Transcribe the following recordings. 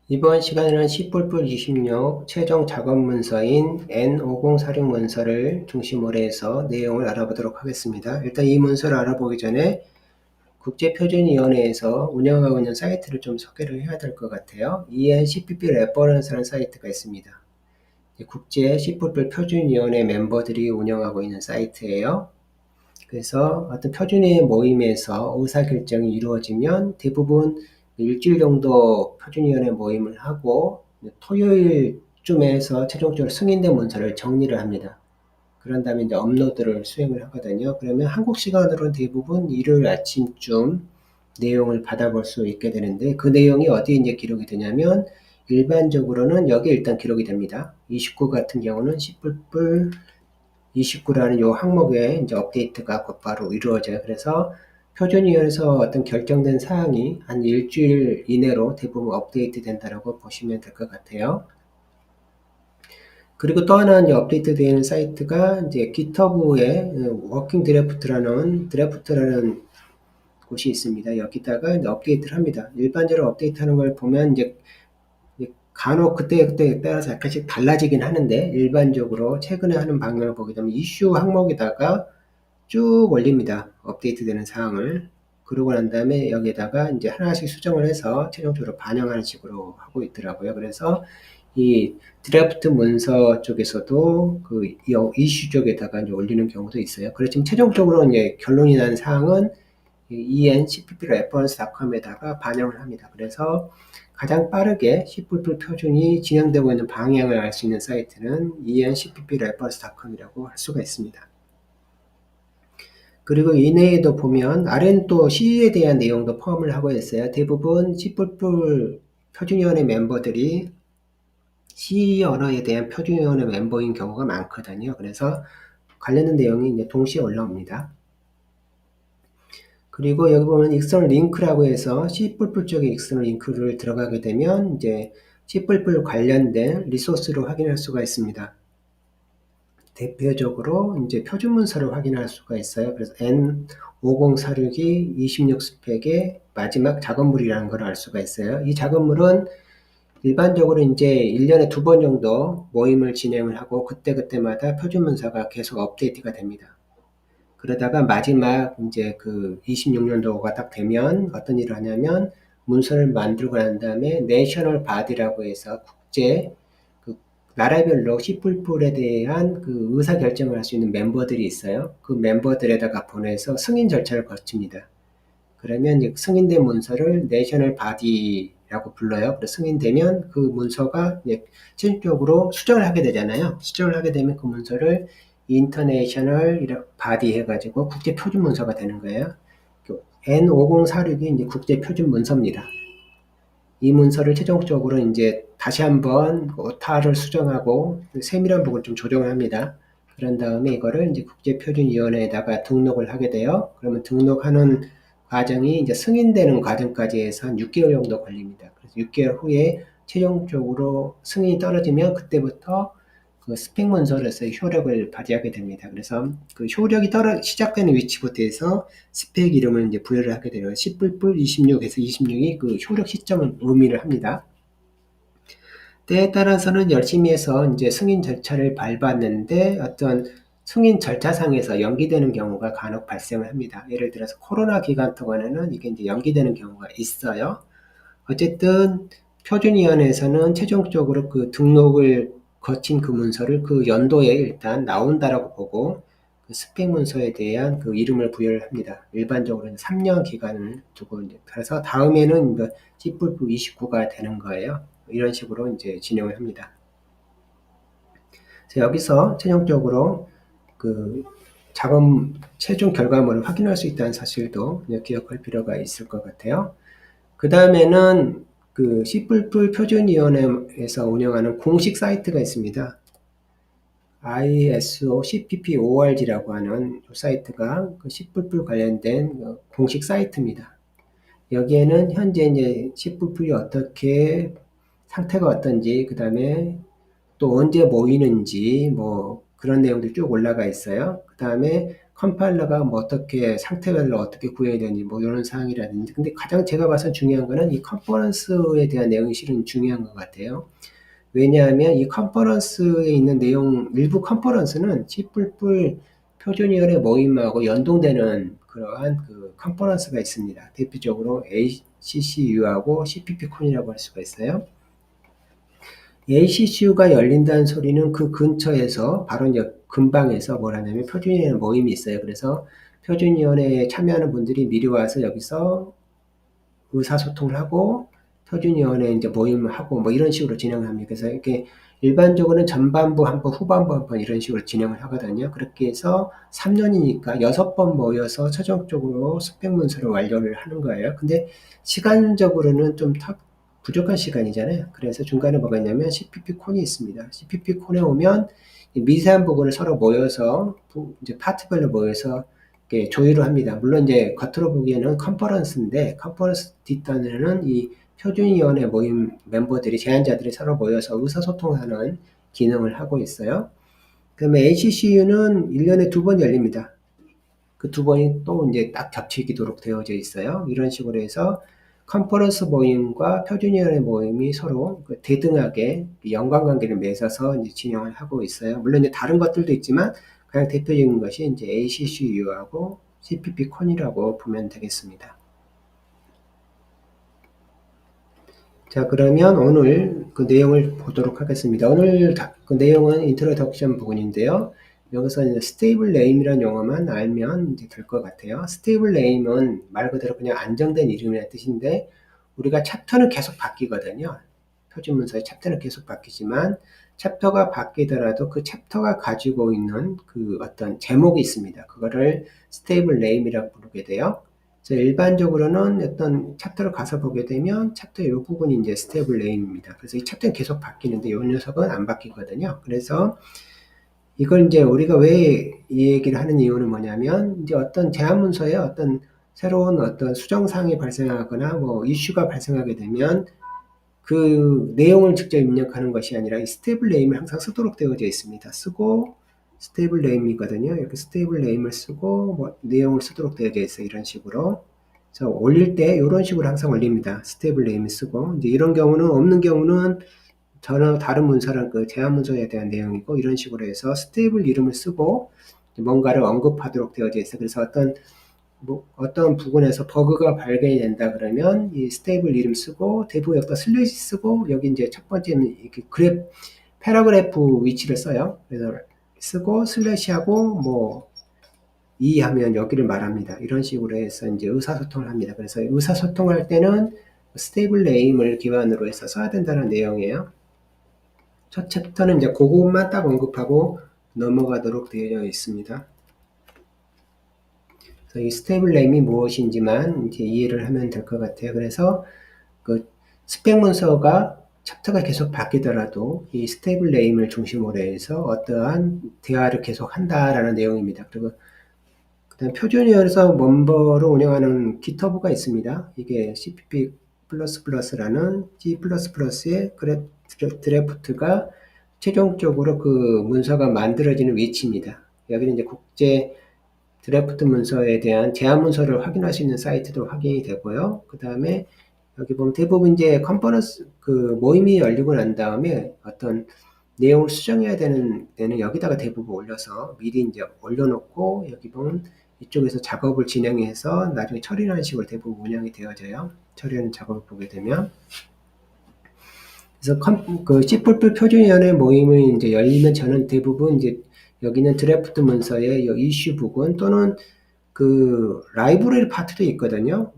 이번 시간에는 C++26 최종 작업 문서인 N5046 문서를 중심으로 해서 내용을 알아보도록 하겠습니다. 일단 이 문서를 알아보기 전에 국제표준위원회에서 운영하고 있는 사이트를 좀 소개를 해야 될 것 같아요. ENCPP 레퍼런스라는 사이트가 있습니다. 국제 C++ 표준위원회 멤버들이 운영하고 있는 사이트예요. 그래서 어떤 표준의 모임에서 의사결정이 이루어지면 대부분 일주일 정도 표준위원회 모임을 하고 토요일쯤에서 최종적으로 승인된 문서를 정리를 합니다. 그런 다음에 이제 업로드를 수행을 하거든요. 그러면 한국 시간으로는 대부분 일요일 아침쯤 내용을 받아볼 수 있게 되는데 그 내용이 어디에 이제 기록이 되냐면 일반적으로는 여기에 일단 기록이 됩니다. 29 같은 경우는 C++ 29라는 요 항목에 이제 업데이트가 곧바로 이루어져요. 그래서 표준위원회에서 어떤 결정된 사항이 한 일주일 이내로 대부분 업데이트 된다라고 보시면 될 것 같아요. 그리고 또 하나 이제 업데이트 되는 사이트가 이제 GitHub에 워킹 드래프트라는 곳이 있습니다. 여기다가 이제 업데이트를 합니다. 일반적으로 업데이트하는 걸 보면 이제 간혹 그때그때 따라서 약간씩 달라지긴 하는데 일반적으로 최근에 하는 방향을 보게 되면 이슈 항목에다가 쭉 올립니다. 업데이트되는 사항을. 그러고 난 다음에 여기에다가 이제 하나씩 수정을 해서 최종적으로 반영하는 식으로 하고 있더라고요. 그래서 이 드래프트 문서 쪽에서도 그 이슈 쪽에다가 이제 올리는 경우도 있어요. 그렇지만 최종적으로 이제 결론이 난 사항은 encpp reference.com에다가 반영을 합니다. 그래서 가장 빠르게 C++ 표준이 진행되고 있는 방향을 알 수 있는 사이트는 encpp reference.com이라고 할 수가 있습니다. 그리고 이내에도 보면 아래는 또 C에 대한 내용도 포함을 하고 있어요. 대부분 C++ 표준위원회 멤버들이 C 언어에 대한 표준위원회 멤버인 경우가 많거든요. 그래서 관련된 내용이 이제 동시에 올라옵니다. 그리고 여기 보면 익스터널 링크라고 해서 C++ 쪽에 익스터널 링크를 들어가게 되면 이제 C++ 관련된 리소스를 확인할 수가 있습니다. 대표적으로 이제 표준 문서를 확인할 수가 있어요. 그래서 N5046이 26 스펙의 마지막 작업물이라는 걸 알 수가 있어요. 이 작업물은 일반적으로 이제 1년에 2번 정도 모임을 진행을 하고 그때그때마다 표준 문서가 계속 업데이트가 됩니다. 그러다가 마지막 이제 그 26년도가 딱 되면 어떤 일을 하냐면 문서를 만들고 난 다음에 내셔널 바디라고 해서 국제 그 나라별로 C++에 대한 그 의사 결정을 할 수 있는 멤버들이 있어요. 그 멤버들에다가 보내서 승인 절차를 거칩니다. 그러면 이제 승인된 문서를 내셔널 바디라고 불러요. 그래서 승인되면 그 문서가 이제 최종적으로 수정을 하게 되잖아요. 수정을 하게 되면 그 문서를 인터내셔널 바디 해가지고 국제 표준 문서가 되는 거예요. N5046이 이제 국제 표준 문서입니다. 이 문서를 최종적으로 이제 다시 한번 오타를 수정하고 세밀한 부분을 좀 조정을 합니다. 그런 다음에 이거를 이제 국제표준위원회에다가 등록을 하게 돼요. 그러면 등록하는 과정이 이제 승인되는 과정까지 해서 한 6개월 정도 걸립니다. 그래서 6개월 후에 최종적으로 승인이 떨어지면 그때부터 그 스펙 문서로서 효력을 발휘하게 됩니다. 그래서 그 효력이 시작되는 위치부터 해서 스펙 이름을 이제 부여를 하게 되면 C++26에서 26이 그 효력 시점을 의미를 합니다. 때에 따라서는 열심히 해서 이제 승인 절차를 밟았는데 어떤 승인 절차상에서 연기되는 경우가 간혹 발생을 합니다. 예를 들어서 코로나 기간 동안에는 이게 이제 연기되는 경우가 있어요. 어쨌든 표준위원회에서는 최종적으로 그 등록을 거친 그 문서를 그 연도에 일단 나온다라고 보고 그 스펙 문서에 대한 그 이름을 부여를 합니다. 일반적으로는 3년 기간을 두고 이제 그래서 다음에는 C++29가 되는 거예요. 이런 식으로 이제 진행을 합니다. 그래서 여기서 최종적으로 그 작업 최종 결과물을 확인할 수 있다는 사실도 기억할 필요가 있을 것 같아요. 그 다음에는 그 C++ 표준위원회에서 운영하는 공식 사이트가 있습니다. ISO CPP.org라고 하는 사이트가 그 C++ 관련된 공식 사이트입니다. 여기에는 현재 이제 C++이 어떻게 상태가 어떤지, 그 다음에 또 언제 모이는지, 뭐 그런 내용들이 쭉 올라가 있어요. 그 다음에 컴파일러가 뭐 어떻게 상태별로 어떻게 구해야 되는지 뭐 이런 사항이라든지. 근데 가장 제가 봐서 중요한 거는 이 컨퍼런스에 대한 내용이 실은 중요한 것 같아요. 왜냐하면 이 컨퍼런스에 있는 내용, 일부 컨퍼런스는 C++ 표준위원회 모임하고 연동되는 그러한 그 컨퍼런스가 있습니다. 대표적으로 ACCU하고 CPP콘이라고 할 수가 있어요. ACCU가 열린다는 소리는 그 근처에서 바로 이제 근방에서 뭐라냐면 표준위원회 모임이 있어요. 그래서 표준위원회에 참여하는 분들이 미리 와서 여기서 의사소통을 하고 표준위원회 이제 모임을 하고 뭐 이런 식으로 진행을 합니다. 그래서 이렇게 일반적으로는 전반부 한 번, 후반부 한 번 이런 식으로 진행을 하거든요. 그렇게 해서 3년이니까 6번 모여서 최종적으로 스펙 문서를 완료를 하는 거예요. 근데 시간적으로는 좀 부족한 시간이잖아요. 그래서 중간에 뭐가 있냐면 CPP콘이 있습니다. CPP콘에 오면 미세한 부분을 서로 모여서 이제 파트별로 모여서 조율을 합니다. 물론 이제 겉으로 보기에는 컨퍼런스인데 컨퍼런스 뒷단에는 이 표준위원회 모임 멤버들이 제안자들이 서로 모여서 의사소통하는 기능을 하고 있어요. 그다음에 ACCU는 1년에 2번 열립니다. 그 2번이 또 이제 딱 겹치도록 되어져 있어요. 이런 식으로 해서 컨퍼런스 모임과 표준위원회 모임이 서로 대등하게 연관관계를 맺어서 이제 진행을 하고 있어요. 물론 이제 다른 것들도 있지만 가장 대표적인 것이 이제 ACCU하고 CPP콘이라고 보면 되겠습니다. 자, 그러면 오늘 그 내용을 보도록 하겠습니다. 오늘 그 내용은 인트로덕션 부분인데요. 여기서 이제 스테이블 네임이라는 용어만 알면 이제 될 것 같아요. 스테이블 네임은 말 그대로 그냥 안정된 이름이라는 뜻인데, 우리가 챕터는 계속 바뀌거든요. 표준 문서의 챕터는 계속 바뀌지만, 챕터가 바뀌더라도 그 챕터가 가지고 있는 그 어떤 제목이 있습니다. 그거를 스테이블 네임이라고 부르게 돼요. 일반적으로는 어떤 챕터를 가서 보게 되면 챕터의 이 부분이 이제 스테이블 네임입니다. 그래서 이 챕터는 계속 바뀌는데 이 녀석은 안 바뀌거든요. 그래서 이걸 이제 우리가 왜 이 얘기를 하는 이유는 뭐냐면, 이제 어떤 제안 문서에 어떤 새로운 어떤 수정사항이 발생하거나 뭐 이슈가 발생하게 되면 그 내용을 직접 입력하는 것이 아니라 이 스테이블 네임을 항상 쓰도록 되어져 있습니다. 쓰고 스테이블 네임이거든요. 이렇게 스테이블 네임을 쓰고 뭐 내용을 쓰도록 되어져 있어요. 이런 식으로. 그래서 올릴 때 이런 식으로 항상 올립니다. 스테이블 네임을 쓰고. 이제 이런 경우는 없는 경우는 전혀 다른 문서랑 그 제한 문서에 대한 내용이고, 이런 식으로 해서 스테이블 이름을 쓰고 뭔가를 언급하도록 되어져 있어요. 그래서 어떤 부분에서 버그가 발견이 된다 그러면 이 스테이블 이름 쓰고 대부분 여기다 슬래시 쓰고, 여기 이제 첫 번째는 이렇게 패러그래프 위치를 써요. 그래서 쓰고 슬래시하고 뭐 하면 여기를 말합니다. 이런 식으로 해서 이제 의사소통을 합니다. 그래서 의사소통할 때는 스테이블 네임을 기반으로 해서 써야 된다는 내용이에요. 첫 챕터는 이제 그것만 딱 언급하고 넘어가도록 되어 있습니다. 그래서 이 스테이블 네임이 무엇인지만 이제 이해를 하면 될 것 같아요. 그래서 그 스펙 문서가 챕터가 계속 바뀌더라도 이 스테이블 네임을 중심으로 해서 어떠한 대화를 계속 한다라는 내용입니다. 그리고 그다음 표준위원회에서 멤버로 운영하는 GitHub가 있습니다. 이게 CPP++라는 C++의 드래프트가 최종적으로 그 문서가 만들어지는 위치입니다. 여기는 이제 국제 드래프트 문서에 대한 제안 문서를 확인할 수 있는 사이트도 확인이 되고요. 그 다음에 여기 보면 대부분 이제 컨퍼런스 그 모임이 열리고 난 다음에 어떤 내용을 수정해야 되는 데는 여기다가 대부분 올려서 미리 이제 올려놓고, 여기 보면 이쪽에서 작업을 진행해서 나중에 처리하는 식으로 대부분 운영이 되어져요. 처리하는 작업을 보게 되면. 그래서 그 C++ 표준위원회 모임이 이제 열리면 저는 대부분 이제 여기는 드래프트 문서의 이슈 부분 또는 그 라이브러리 파트도 있거든요.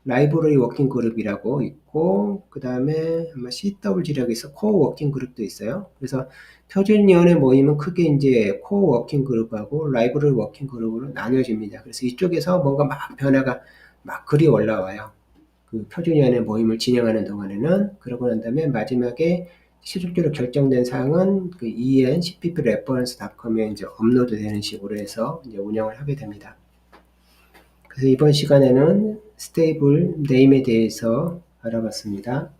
라이브러리 워킹 그룹이라고 있고, 그 다음에 아마 CWG라고 해서 코어 워킹 그룹도 있어요. 그래서 표준위원회 모임은 크게 이제 코어 워킹 그룹하고 라이브러리 워킹 그룹으로 나뉘어집니다. 그래서 이쪽에서 뭔가 막 변화가 막 글이 올라와요. 그 표준위원회 모임을 진행하는 동안에는. 그러고 난 다음에 마지막에 실질적으로 결정된 사항은 그 cppreference.com에 이제 업로드 되는 식으로 해서 이제 운영을 하게 됩니다. 그래서 이번 시간에는 스테이블 네임에 대해서 알아봤습니다.